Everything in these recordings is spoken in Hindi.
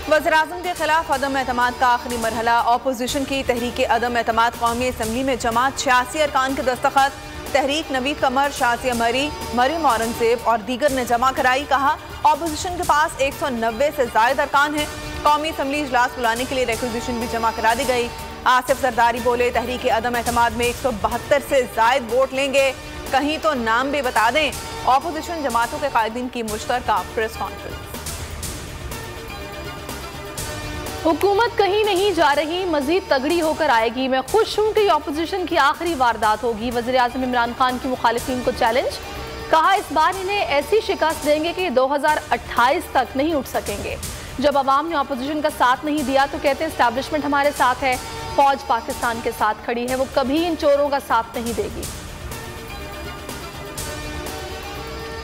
वज़ीर-ए-आज़म के खिलाफ अदम एतमाद का आखिरी मरहला। ऑपोजिशन की तहरीक अदम एतमाद कौमी असम्बली में जमा 86 अरकान के दस्तखत। तहरीक नवीद कमर, शाजिया मरीम औरंगजेब और दीगर ने जमा कराई। कहा ऑपोजिशन के पास 190 से ज्यादा अरकान हैं। कौमी असम्बली इजलास बुलाने के लिए रिक्विजिशन भी जमा करा दी गई। आसिफ जरदारी बोले, तहरीक अदम एतमाद में 172 से ज्यादा वोट लेंगे। कहीं तो नाम भी बता दें। ऑपोजिशन जमातों के कायदीन की मुश्तरका प्रेस कॉन्फ्रेंस। हुकूमत कहीं नहीं जा रही, मजीद तगड़ी होकर आएगी। मैं खुश हूँ कि ऑपोजिशन की आखिरी वारदात होगी। वज़ीर-ए-आज़म इमरान खान की मुखालिफिन को चैलेंज। कहा इस बार इन्हें ऐसी शिकस्त देंगे कि 2028 तक नहीं उठ सकेंगे। जब अवाम ने ऑपोजिशन का साथ नहीं दिया तो कहते एस्टैब्लिशमेंट हमारे साथ है, फौज पाकिस्तान के साथ खड़ी है, वो कभी इन चोरों का साथ नहीं देगी।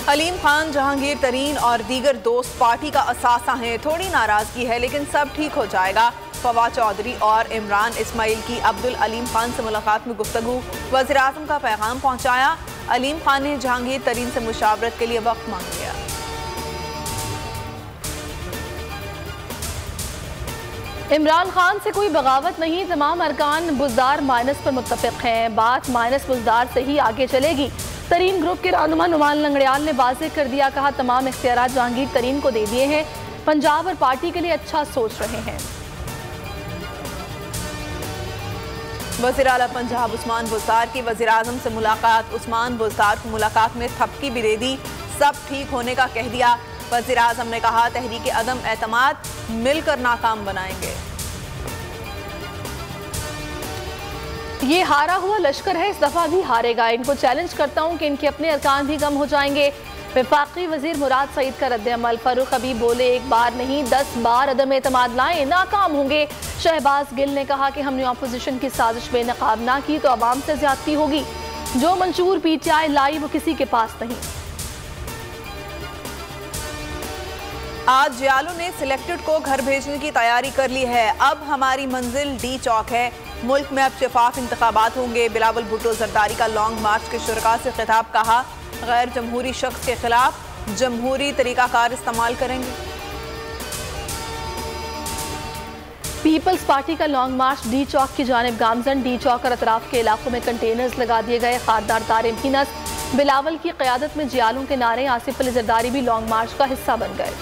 अलीम खान, जहांगीर तरीन और दीगर दोस्त पार्टी का असासा हैं। थोड़ी नाराजगी है लेकिन सब ठीक हो जाएगा। फवाद चौधरी और इमरान इस्माइल की अब्दुल अलीम खान से मुलाकात में गुफ्तगू। वज़ीर-ए-आज़म का पैगाम पहुंचाया। अलीम खान ने जहांगीर तरीन से मुशावरत के लिए वक्त मांग लिया। इमरान खान से कोई बगावत नहीं, तमाम अरकान बुज़दार माइनस पर मुत्तफ़िक़ हैं। बात माइनस बुज़दार से ही आगे चलेगी। तरीन ग्रुप के रहनुमा नुमान लंगड़ियाल ने वाज़ेह कर दिया। कहा तमाम इख्तियारात जहांगीर तरीन को दे दिए हैं। पंजाब और पार्टी के लिए अच्छा सोच रहे हैं। वज़ीर आला पंजाब उस्मान बुज़दार की वज़ीर-ए-आज़म से मुलाकात। उस्मान बुज़दार को मुलाकात में थपकी भी दे दी, सब ठीक होने का कह दिया। वज़ीर-ए-आज़म ने कहा तहरीक अदम एतमाद मिलकर नाकाम बनाएंगे। ये हारा हुआ लश्कर है, इस दफा भी हारेगा। इनको चैलेंज करता हूँ कि इनके अपने अरकान भी कम हो जाएंगे। वफाकी वजीर मुराद सईद का रद्द-ए-अमल। फारूक हबीब बोले, एक बार नहीं 10 बार अदम एतमाद लाएं, नाकाम होंगे। शहबाज गिल ने कहा कि हमने ऑपोजिशन की साजिश बेनकाब ना की तो अवाम से ज्यादती होगी। जो मंशूर पीटीआई लाई वो किसी के पास नहीं। आज जियालो ने सिलेक्टेड को घर भेजने की तैयारी कर ली है। अब हमारी मंजिल डी चौक है। मुल्क में अब शफाफ इंतखाबात होंगे। बिलावल भुट्टो जरदारी का लॉन्ग मार्च के शुरका से खिताब। कहा गैर जमहूरी शख्स के खिलाफ जमहूरी तरीकाकार इस्तेमाल करेंगे। पीपल्स पार्टी का लॉन्ग मार्च डी चौक की जानिब गामजन। डी चौक और अतराफ के इलाकों में कंटेनर्स लगा दिए गए। खारदार तारे भी नस्ब। बिलावल की क़यादत में जियालों के नारे। आसिफ अली जरदारी भी लॉन्ग मार्च का हिस्सा बन गए।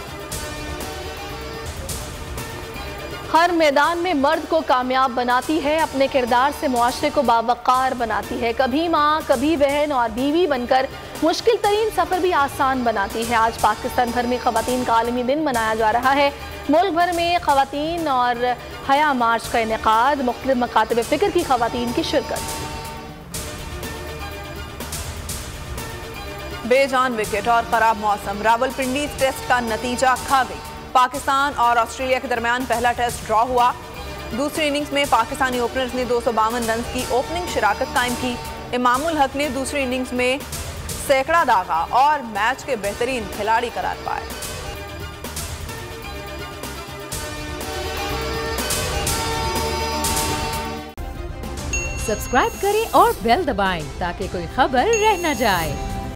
हर मैदान में मर्द को कामयाब बनाती है, अपने किरदार से मुआशरे को बावकार बनाती है। कभी माँ, कभी बहन और बीवी बनकर मुश्किल तरीन सफ़र भी आसान बनाती है। आज पाकिस्तान भर में ख़वातीन का आलमी दिन मनाया जा रहा है। मुल्क भर में ख़वातीन और हया मार्च का इनेकाद। मुख्तलिफ मकातब फ़िक्र की ख़वातीन की शिरकत। बेजान विकेट और खराब मौसम। रावलपिंडी टेस्ट का नतीजा खा गई। पाकिस्तान और ऑस्ट्रेलिया के दरमियान पहला टेस्ट ड्रॉ हुआ। दूसरी इनिंग्स में पाकिस्तानी ओपनर्स ने 252 रन की ओपनिंग शराकत कायम की। इमामुल हक ने दूसरी इनिंग्स में सैकड़ा दागा और मैच के बेहतरीन खिलाड़ी करार पाए। सब्सक्राइब करें और बेल दबाएं ताकि कोई खबर रह न जाए।